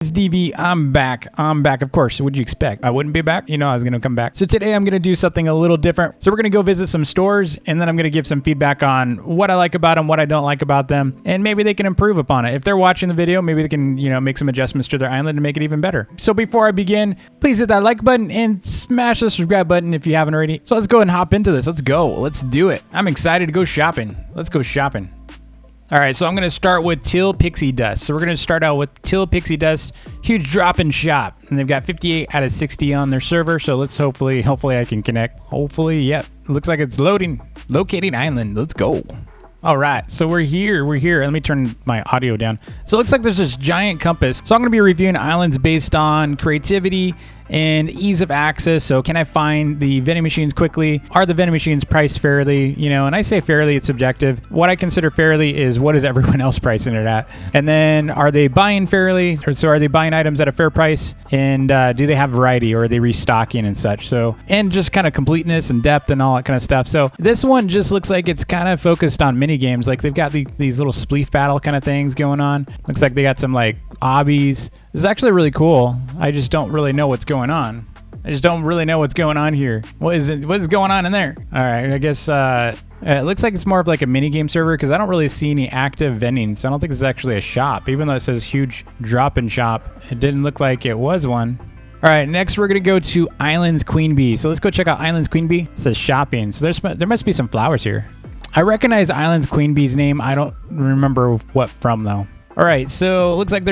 It's DV. I'm back. Of course. What'd you expect? I wouldn't be back. You know I was going to come back. So today I'm going to do something a little different. So we're going to go visit some stores, and then I'm going to give some feedback on what I like about them, what I don't like about them, and maybe they can improve upon it. If they're watching the video, maybe they can, make some adjustments to their island to make it even better. So before I begin, please hit that like button and smash the subscribe button if you haven't already. So let's go and hop into this. Let's go. Let's do it. I'm excited to go shopping. Let's go shopping. All right, so I'm going to start with Till Pixie Dust. So we're going to start out with Till Pixie Dust, huge drop in shop. And they've got 58 out of 60 on their server. So let's hopefully I can connect. Hopefully, yep. Looks like it's locating island. Let's go. All right, so we're here. Let me turn my audio down. So it looks like there's this giant compass. So I'm going to be reviewing islands based on creativity and ease of access. So can I find the vending machines quickly? Are the vending machines priced fairly? And I say fairly, it's subjective. What I consider fairly is what is everyone else pricing it at? And then are they buying fairly? So are they buying items at a fair price? And do they have variety, or are they restocking and such? So, and just kind of completeness and depth and all that kind of stuff. So this one just looks like it's kind of focused on mini games. Like they've got these little spleef battle kind of things going on. Looks like they got some like obbies. This is actually really cool. I just don't really know what's going on. I just don't really know what's going on here. What is going on in there? All right, I guess it looks like it's more of like a mini game server because I don't really see any active vending. So I don't think this is actually a shop, even though it says huge drop in shop. It didn't look like it was one. All right, next we're gonna go to Islands Queen Bee. So let's go check out Islands Queen Bee. It says shopping. So there must be some flowers here. I recognize Islands Queen Bee's name. I don't remember what from though. All right, so it looks like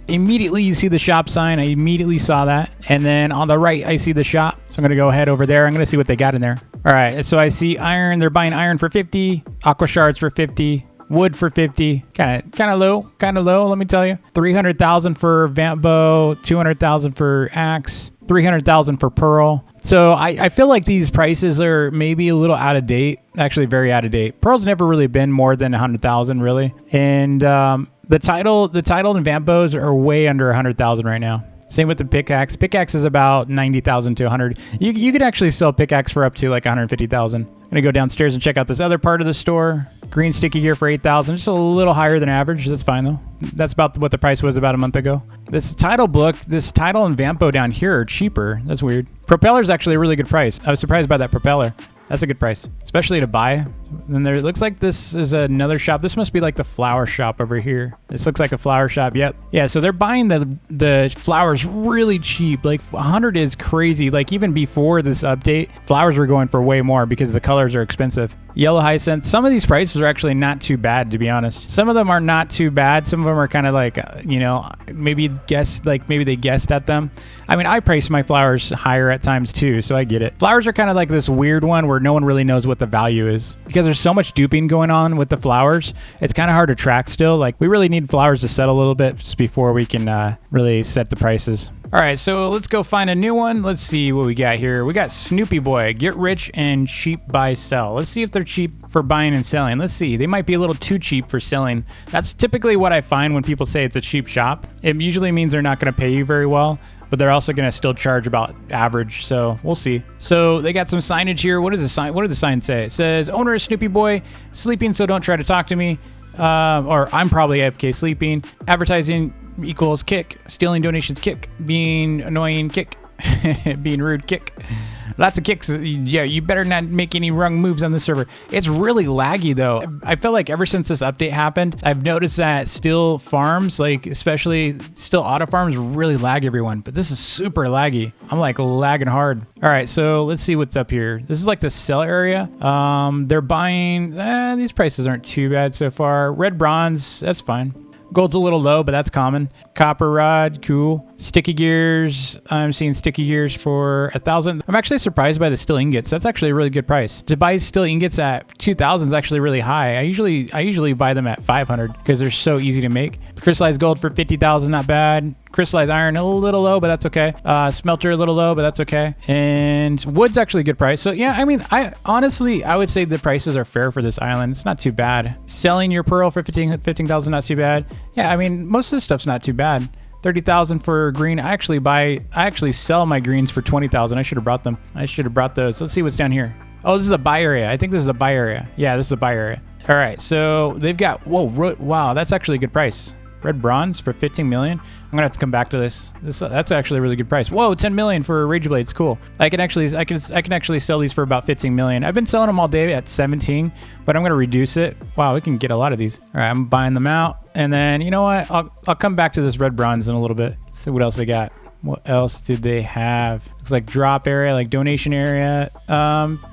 immediately you see the shop sign. I immediately saw that. And then on the right, I see the shop. So I'm going to go ahead over there. I'm going to see what they got in there. All right, so I see iron. They're buying iron for 50, aqua shards for 50, wood for 50. Kind of low, let me tell you. 300,000 for vamp bow, 200,000 for axe, 300,000 for pearl. So I feel like these prices are maybe a little out of date. Actually, very out of date. Pearl's never really been more than 100,000, really. And the title and vamp bows are way under 100,000 right now. Same with the pickaxe. Pickaxe is about 90,000 to 100. You could actually sell pickaxe for up to like 150,000. I'm gonna go downstairs and check out this other part of the store. Green sticky gear for 8,000, just a little higher than average. That's fine though. That's about what the price was about a month ago. This title and vamp bow down here are cheaper. That's weird. Propeller's actually a really good price. I was surprised by that propeller. That's a good price, especially to buy. And there, it looks like this is another shop. This must be like the flower shop over here. This looks like a flower shop. Yep. Yeah, so they're buying the flowers really cheap. Like 100 is crazy. Like even before this update, flowers were going for way more because the colors are expensive. Yellow hyacinth. Some of these prices are actually not too bad, to be honest. Some of them are not too bad. Some of them are kind of like, maybe they guessed at them. I mean, I price my flowers higher at times too, so I get it. Flowers are kind of like this weird one where no one really knows what the value is because there's so much duping going on with the flowers. It's kind of hard to track still. Like we really need flowers to settle a little bit just before we can really set the prices. All right, so let's go find a new one. Let's see what we got here. We got Snoopy Boy, get rich and cheap buy sell. Let's see if they're cheap for buying and selling. Let's see. They might be a little too cheap for selling. That's typically what I find when people say it's a cheap shop. It usually means they're not going to pay you very well, but they're also going to still charge about average. So we'll see. So they got some signage here. What does the sign? What did the sign say? It says, owner is Snoopy Boy, sleeping, so don't try to talk to me. Or I'm probably AFK sleeping. Advertising equals kick. Stealing donations kick. Being annoying kick. Being rude kick. Lots of kicks. Yeah, you better not make any wrong moves on the server. It's really laggy though. I feel like ever since this update happened, I've noticed that still farms, like especially still auto farms, really lag everyone. But this is super laggy. I'm like lagging hard. All right, so let's see what's up here. This is like the sell area. They're buying, these prices aren't too bad so far. Red bronze, that's fine. Gold's a little low, but that's common. Copper rod, cool. Sticky gears, I'm seeing sticky gears for 1,000. I'm actually surprised by the steel ingots. That's actually a really good price. To buy steel ingots at 2,000 is actually really high. I usually buy them at 500 because they're so easy to make. Crystallized gold for 50,000, not bad. Crystallized iron, a little low, but that's okay. Smelter, a little low, but that's okay. And wood's actually a good price. So yeah, I mean, I would say the prices are fair for this island. It's not too bad. Selling your pearl for 15,000, not too bad. Yeah, I mean, most of this stuff's not too bad. 30,000 for green. I actually sell my greens for 20,000. I should have brought them. I should have brought those. Let's see what's down here. Oh, this is a buy area. I think this is a buy area. Yeah, this is a buy area. All right, so they've got, wow, that's actually a good price. Red bronze for 15 million. I'm gonna have to come back to this. That's actually a really good price. Whoa, 10 million for Rage Blades. Cool. I can actually sell these for about 15 million. I've been selling them all day at 17, but I'm gonna reduce it. Wow, we can get a lot of these. All right, I'm buying them out, and then you know what? I'll come back to this red bronze in a little bit. See what else they got. What else did they have? Looks like drop area, like donation area.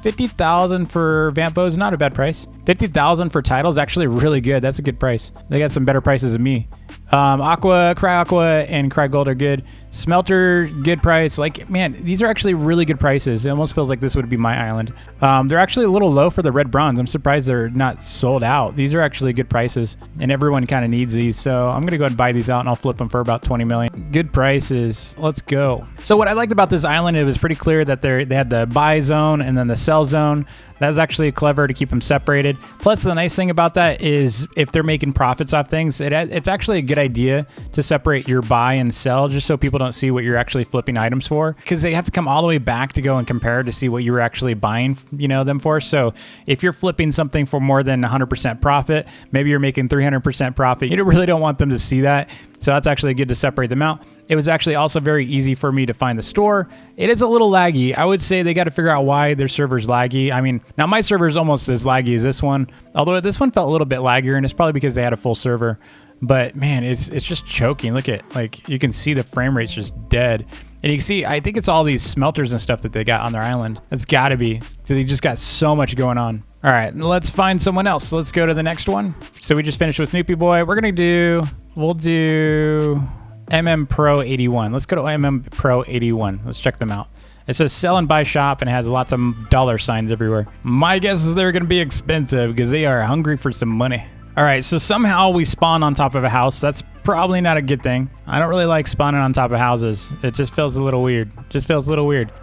50,000 for Vampos, not a bad price. 50,000 for titles, actually really good. That's a good price. They got some better prices than me. Aqua, Cry Aqua, and Cry Gold are good. Smelter, good price. Like, man, these are actually really good prices. It almost feels like this would be my island. They're actually a little low for the red bronze. I'm surprised they're not sold out. These are actually good prices, and everyone kind of needs these. So I'm gonna go ahead and buy these out, and I'll flip them for about 20 million. Good prices. Let's go. So what I liked about this island, it was pretty clear that they had the buy zone and then the sell zone. That was actually clever to keep them separated. Plus, the nice thing about that is if they're making profits off things, it's actually a good idea to separate your buy and sell, just so people don't see what you're actually flipping items for, because they have to come all the way back to go and compare to see what you were actually buying, them for. So if you're flipping something for more than 100% profit, maybe you're making 300% profit, you really don't want them to see that. So that's actually good to separate them out. It was actually also very easy for me to find the store. It is a little laggy. I would say they got to figure out why their server's laggy. I mean, now my server is almost as laggy as this one, although this one felt a little bit laggier, and it's probably because they had a full server. But man, it's just choking. Look at, like, you can see the frame rate's just dead. And you can see, I think it's all these smelters and stuff that they got on their island. It's got to be. They just got so much going on. All right, let's find someone else. Let's go to the next one. So we just finished with Snoopy Boy. We'll do MM Pro 81. Let's go to MM Pro 81. Let's check them out. It says sell and buy shop, and it has lots of dollar signs everywhere. My guess is they're going to be expensive because they are hungry for some money. All right, so somehow we spawn on top of a house. That's probably not a good thing. I don't really like spawning on top of houses. It just feels a little weird.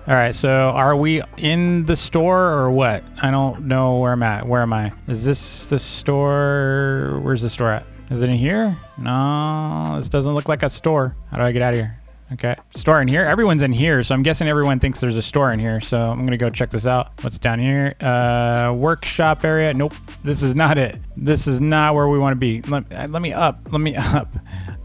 All right, so are we in the store or what? I don't know where I'm at. Where am I? Is this the store? Where's the store at? Is it in here? No, this doesn't look like a store. How do I get out of here? Okay, store in here. Everyone's in here, so I'm guessing everyone thinks there's a store in here. So I'm gonna go check this out. What's down here? Workshop area. Nope, this is not it. This is not where we want to be. Let me up.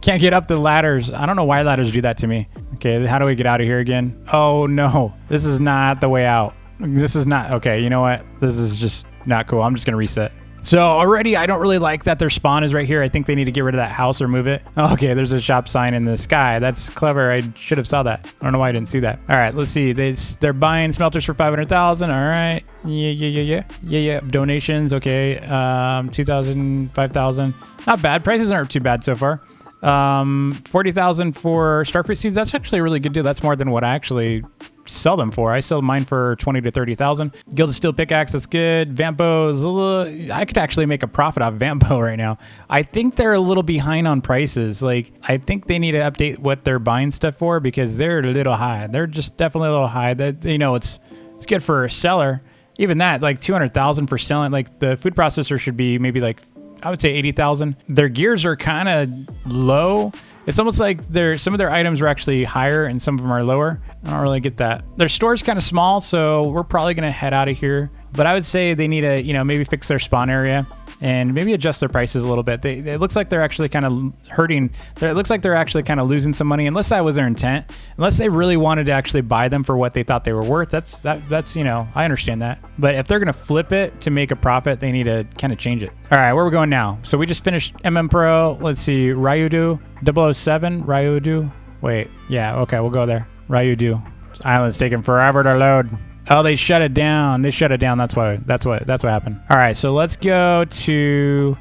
Can't get up the ladders. I don't know why ladders do that to me. Okay, how do we get out of here again? Oh no, this is not the way out. This is not, okay, you know what? This is just not cool. I'm just gonna reset. So already, I don't really like that their spawn is right here. I think they need to get rid of that house or move it. Okay, there's a shop sign in the sky. That's clever. I should have saw that. I don't know why I didn't see that. All right, let's see. They're buying smelters for 500,000. All right. Yeah. Donations. Okay. 2,000, 5,000. Not bad. Prices aren't too bad so far. 40,000 for starfruit seeds. That's actually a really good deal. That's more than what I actually sell them for. I sell mine for 20 to 30,000. Gilded steel pickaxe, that's good. Vampos, I could actually make a profit off Vampo right now. I think they're a little behind on prices. Like, I think they need to update what they're buying stuff for, because they're a little high. They're just definitely a little high. That, it's good for a seller. Even that, like 200,000 for selling. Like, the food processor should be maybe like, I would say 80,000. Their gears are kind of low. It's almost like some of their items are actually higher and some of them are lower. I don't really get that. Their store's kind of small, so we're probably gonna head out of here. But I would say they need to, maybe fix their spawn area and maybe adjust their prices a little bit. It looks like they're actually kind of hurting. It looks like they're actually kind of losing some money, unless that was their intent. Unless they really wanted to actually buy them for what they thought they were worth. That's I understand that. But if they're gonna flip it to make a profit, they need to kind of change it. All right, where are we going now? So we just finished MM Pro. Let's see, Ryudu 007. Ryudu. Wait, yeah, okay, we'll go there. Ryudu. This island's taking forever to load. Oh, they shut it down. That's what happened. All right, so let's go to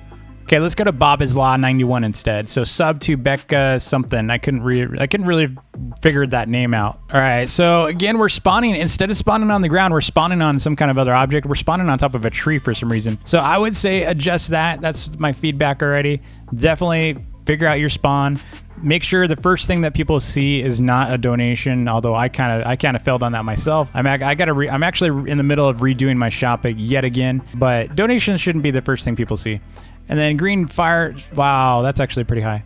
Bob is Law 91 instead. So sub to Becca something. I couldn't really figure that name out. All right, so again, we're spawning, instead of spawning on the ground, we're spawning on some kind of other object. We're spawning on top of a tree for some reason. So I would say adjust that. That's my feedback already. Definitely figure out your spawn. Make sure the first thing that people see is not a donation, although I kind of failed on that myself. I'm actually in the middle of redoing my shop yet again, but donations shouldn't be the first thing people see. And then green fire, wow, that's actually pretty high.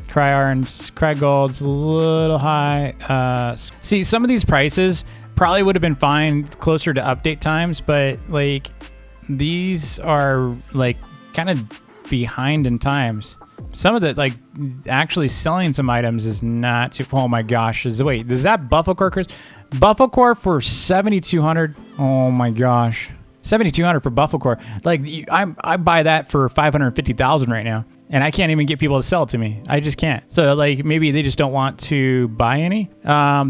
Cry irons, cry gold's a little high. See, some of these prices probably would have been fine closer to update times, but like these are like kind of behind in times. Some of the, like, actually selling some items is not too, oh my gosh. Wait, is that buffalo core, Chris? Buffalo core for 7,200. Oh my gosh. 7,200 for buffalo core. Like, I buy that for 550,000 right now. And I can't even get people to sell it to me. I just can't. So, like, maybe they just don't want to buy any.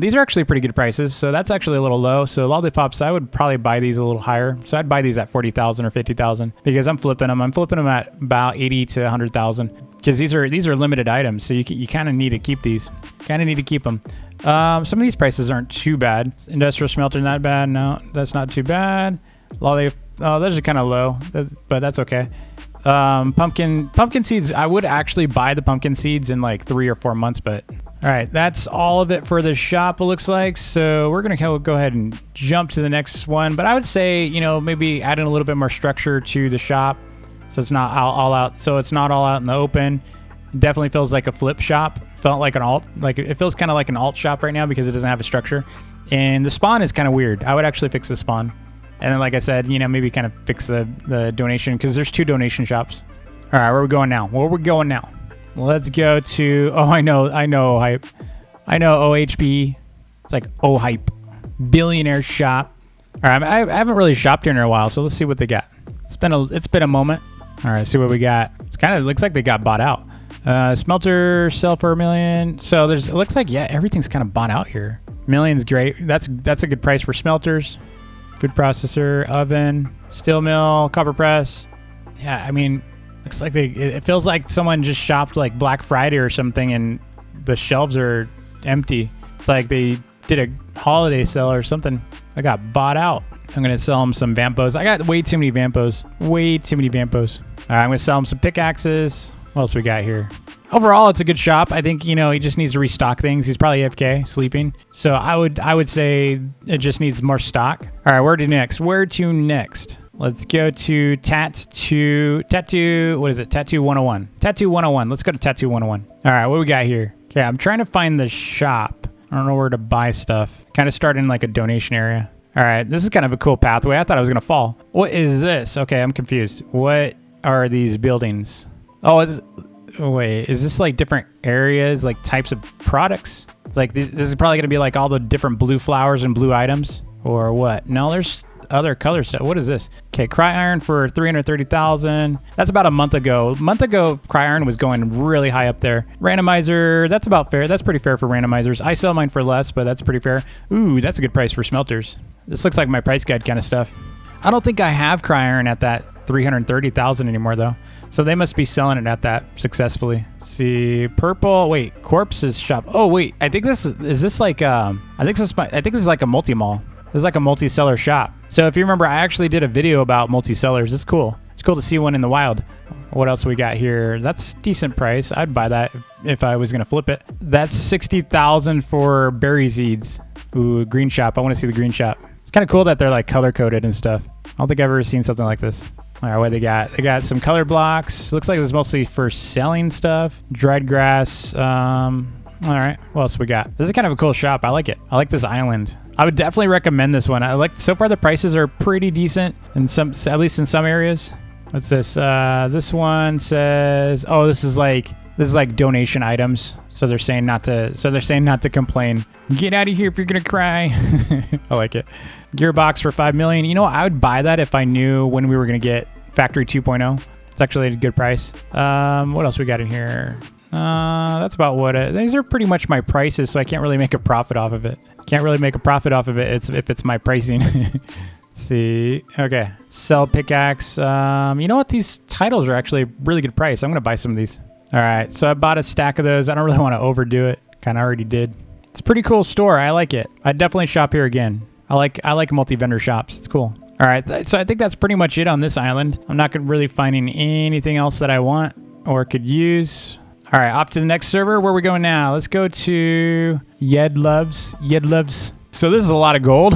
These are actually pretty good prices. So that's actually a little low. So lollipops, I would probably buy these a little higher. So I'd buy these at 40,000 or 50,000 because I'm flipping them. I'm flipping them at about 80 to 100,000 because these are limited items. So you kind of need to keep these. Kind of need to keep them. Some of these prices aren't too bad. Industrial smelter, not bad. No, that's not too bad. Oh, those are kind of low, but that's okay. Pumpkin seeds, I would actually buy the pumpkin seeds in like 3 or 4 months, but all right, that's all of it for the shop, it looks like. So we're gonna go ahead and jump to the next one, but I would say, you know, maybe add in a little bit more structure to the shop so it's not all out. So it's not all out in the open. It definitely feels like a flip shop. Felt like an alt, like it feels kind of like an alt shop right now because it doesn't have a structure. And the spawn is kind of weird. I would actually fix the spawn. And then, like I said, you know, maybe kind of fix the donation because there's 2 donation shops. All right, where are we going now? Where are we going now? Let's go to, oh, I know, hype. I know, OHP. It's like OHype. Billionaire shop. All right, I haven't really shopped here in a while, so let's see what they got. It's been a moment. All right, see what we got. It's kind of looks like they got bought out. Smelter sell for $1 million. So it looks like, yeah, everything's kind of bought out here. $1 million's great. That's a good price for smelters. Food processor, oven, steel mill, copper press. Yeah, I mean, looks like it feels like someone just shopped like Black Friday or something and the shelves are empty. It's like they did a holiday sale or something. I got bought out. I'm going to sell them some Vampos. I got way too many Vampos. Way too many Vampos. All right, I'm going to sell them some pickaxes. What else we got here? Overall, it's a good shop. I think, you know, he just needs to restock things. He's probably AFK, sleeping. So I would say it just needs more stock. All right, where to next? Let's go to Tattoo, what is it? Tattoo 101. Tattoo 101. Let's go to Tattoo 101. All right, what we got here? Okay, I'm trying to find the shop. I don't know where to buy stuff. Kind of start in like a donation area. All right, this is kind of a cool pathway. I thought I was going to fall. What is this? Okay, I'm confused. What are these buildings? Oh, wait, is this like different areas, like types of products? Like this is probably gonna be like all the different blue flowers and blue items or what? No, there's other color stuff. What is this? Okay, cry iron for 330,000. That's about a month ago. A month ago, cry iron was going really high up there. Randomizer, that's about fair. That's pretty fair for randomizers. I sell mine for less, but that's pretty fair. Ooh, that's a good price for smelters. This looks like my price guide kind of stuff. I don't think I have cry iron at that 330,000 anymore though. So they must be selling it at that successfully. Let's see, purple. Wait, corpses shop. Oh wait, I think this is this like I think this is like a multi-mall. This is like a multi-seller shop. So if you remember, I actually did a video about multi-sellers. It's cool. It's cool to see one in the wild. What else we got here? That's decent price. I'd buy that if I was gonna flip it. That's 60,000 for berry seeds. Ooh, green shop. I want to see the green shop. It's kind of cool that they're like color coded and stuff. I don't think I've ever seen something like this. All right, what they got? They got some color blocks. Looks like it's mostly for selling stuff. Dried grass. All right, what else we got? This is kind of a cool shop. I like it. I like this island. I would definitely recommend this one. I like, so far the prices are pretty decent in some, at least in some areas. What's this? This one says, oh, this is like donation items. So they're saying not to complain. Get out of here if you're gonna cry. I like it. Gearbox for 5 million. You know what? I would buy that if I knew when we were gonna get Factory 2.0. It's actually a good price. What else we got in here? That's about what these are pretty much my prices, so I can't really make a profit off of it. Can't really make a profit off of it if it's my pricing. See, okay, sell pickaxe. You know what? These titles are actually a really good price. I'm gonna buy some of these. All right, so I bought a stack of those. I don't really want to overdo it. Kind of already did. It's a pretty cool store. I like it. I'd definitely shop here again. I like multi-vendor shops. It's cool. All right, so I think that's pretty much it on this island. I'm not really finding anything else that I want or could use. All right, off to the next server. Where are we going now? Let's go to Yedloves. So this is a lot of gold.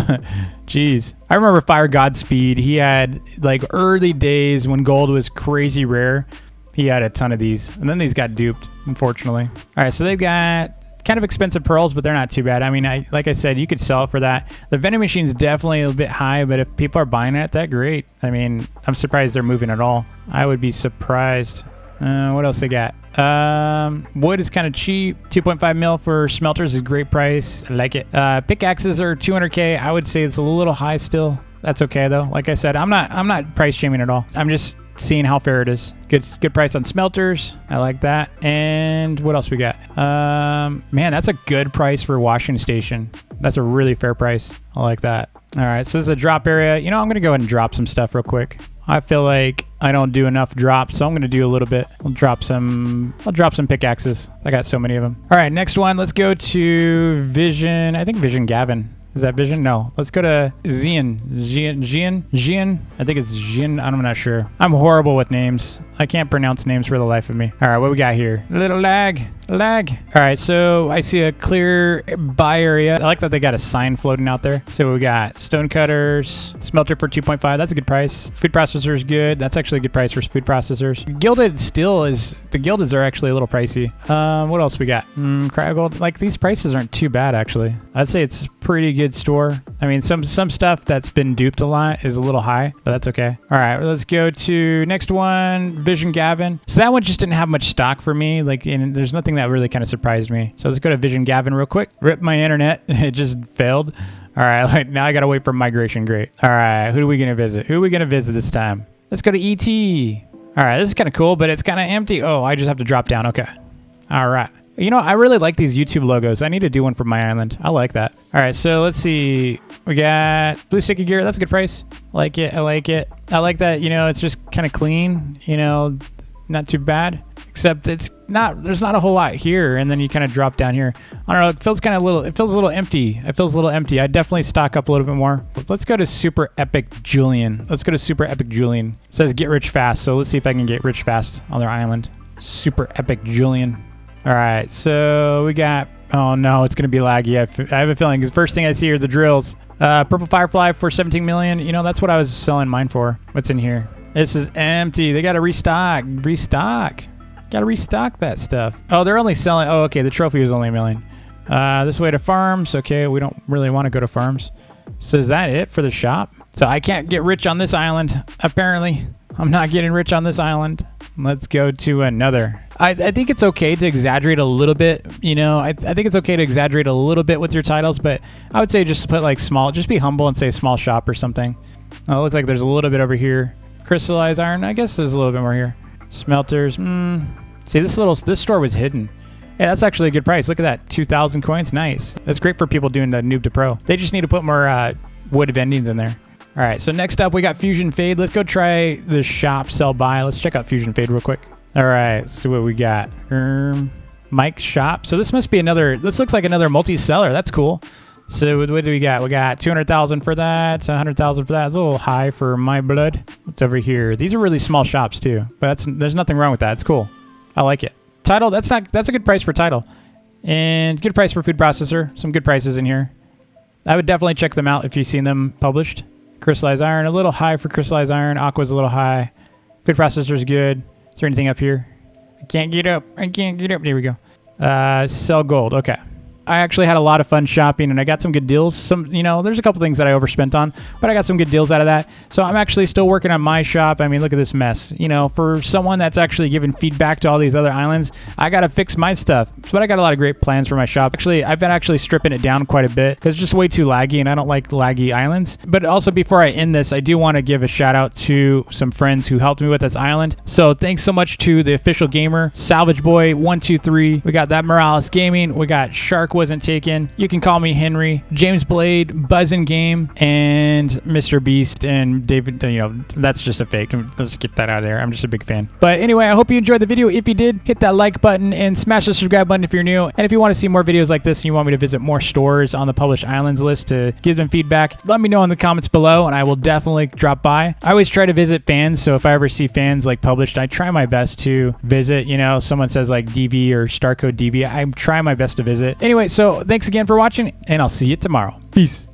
Jeez. I remember Fire Godspeed. He had like early days when gold was crazy rare. He had a ton of these, and then these got duped, unfortunately. All right, so they've got kind of expensive pearls, but they're not too bad. I mean, like I said, you could sell it for that. The vending machine's definitely a bit high, but if people are buying it, that's great. I mean, I'm surprised they're moving at all. I would be surprised. What else they got? Wood is kind of cheap. 2.5 mil for smelters is a great price. I like it. Pickaxes are 200K. I would say it's a little high still. That's okay though. Like I said, I'm not price shaming at all. I'm just seeing how fair it is. Good price on smelters. I like that. And what else we got? Man, that's a good price for washing station. That's a really fair price. I like that. All right, so this is a drop area. You know, I'm gonna go ahead and drop some stuff real quick. I feel like I don't do enough drops, so I'm gonna do a little bit. I'll drop some pickaxes. I got so many of them. All right, next one. Let's go to Vision. I think Vision Gavin. Is that Vision? No. Let's go to Zian. I think it's Jin. I'm not sure. I'm horrible with names. I can't pronounce names for the life of me. All right, what we got here? A little lag. All right, so I see a clear buy area. I like that they got a sign floating out there. So we got stone cutters, smelter for 2.5. That's a good price. Food processor is good. That's actually a good price for food processors. Gilded steel is, the gildeds are actually a little pricey. What else we got? Cryogold. Like these prices aren't too bad actually. I'd say it's pretty good store. I mean, some stuff that's been duped a lot is a little high, but that's okay. All right, let's go to next one, Vision Gavin. So that one just didn't have much stock for me. Like, and there's nothing that really kind of surprised me. So let's go to Vision Gavin real quick. Rip my internet. It just failed. All right, like now I gotta wait for migration. Great. All right, who are we gonna visit? Who are we gonna visit this time? Let's go to ET. All right, this is kind of cool, but it's kind of empty. Oh, I just have to drop down. Okay. All right. You know, I really like these YouTube logos. I need to do one for my island. I like that. All right, so let's see. We got blue sticky gear. That's a good price. I like it. I like it. I like that, you know, it's just kind of clean, you know, not too bad. Except it's not, there's not a whole lot here, and then you kind of drop down here. I don't know, it feels kind of little, it feels a little empty. It feels a little empty. I'd definitely stock up a little bit more. Let's go to Super Epic Julian. Let's go to Super Epic Julian. It says get rich fast, so let's see if I can get rich fast on their island. Super Epic Julian. All right, so we got, oh no, it's gonna be laggy. I have a feeling, because first thing I see are the drills. Purple Firefly for 17 million. You know, that's what I was selling mine for. What's in here? This is empty. They gotta restock. Gotta restock that stuff. Oh, they're only selling, oh, okay, the trophy was only $1 million. This way to farms. Okay, we don't really want to go to farms. So is that it for the shop? So I can't get rich on this island, apparently. I'm not getting rich on this island. Let's go to another. I think it's okay to exaggerate a little bit. You know, I think it's okay to exaggerate a little bit with your titles, but I would say just put like small, just be humble and say small shop or something. Oh, it looks like there's a little bit over here. Crystallized iron, I guess there's a little bit more here. Smelters, see this store was hidden. Yeah, that's actually a good price. Look at that, 2,000 coins, nice. That's great for people doing the noob to pro. They just need to put more wood vendings in there. All right, so next up we got Fusion Fade. Let's go try the shop, sell, buy. Let's check out Fusion Fade real quick. All right, see what we got. Mike's shop. So this must be another, this looks like another multi-seller. That's cool. So what do we got? We got 200,000 for that, 100,000 for that. It's a little high for my blood. What's over here? These are really small shops too, but there's nothing wrong with that. It's cool. I like it. Title, that's a good price for title. And good price for food processor. Some good prices in here. I would definitely check them out if you've seen them published. Crystallized iron, a little high for crystallized iron. Aqua's a little high. Food processor is good. Is there anything up here? I can't get up. I can't get up. There we go. Sell gold. Okay. I actually had a lot of fun shopping and I got some good deals. Some, you know, there's a couple things that I overspent on, but I got some good deals out of that. So I'm actually still working on my shop. I mean, look at this mess. You know, for someone that's actually giving feedback to all these other islands, I got to fix my stuff. But I got a lot of great plans for my shop. Actually, I've been actually stripping it down quite a bit because it's just way too laggy and I don't like laggy islands. But also before I end this, I do want to give a shout out to some friends who helped me with this island. So thanks so much to the official gamer, Salvage Boy 123. We got that Morales Gaming. We got Shark Wasn't Taken. You can call me Henry, James Blade, Buzzin Game, and Mr. Beast, and David. You know, that's just a fake. Let's get that out of there. I'm just a big fan. But anyway, I hope you enjoyed the video. If you did, hit that like button and smash the subscribe button if you're new. And if you want to see more videos like this and you want me to visit more stores on the published islands list to give them feedback, let me know in the comments below and I will definitely drop by. I always try to visit fans, so if I ever see fans like published, I try my best to visit. You know, someone says like DV or starcode DV, I try my best to visit. Anyway, so thanks again for watching, and I'll see you tomorrow. Peace.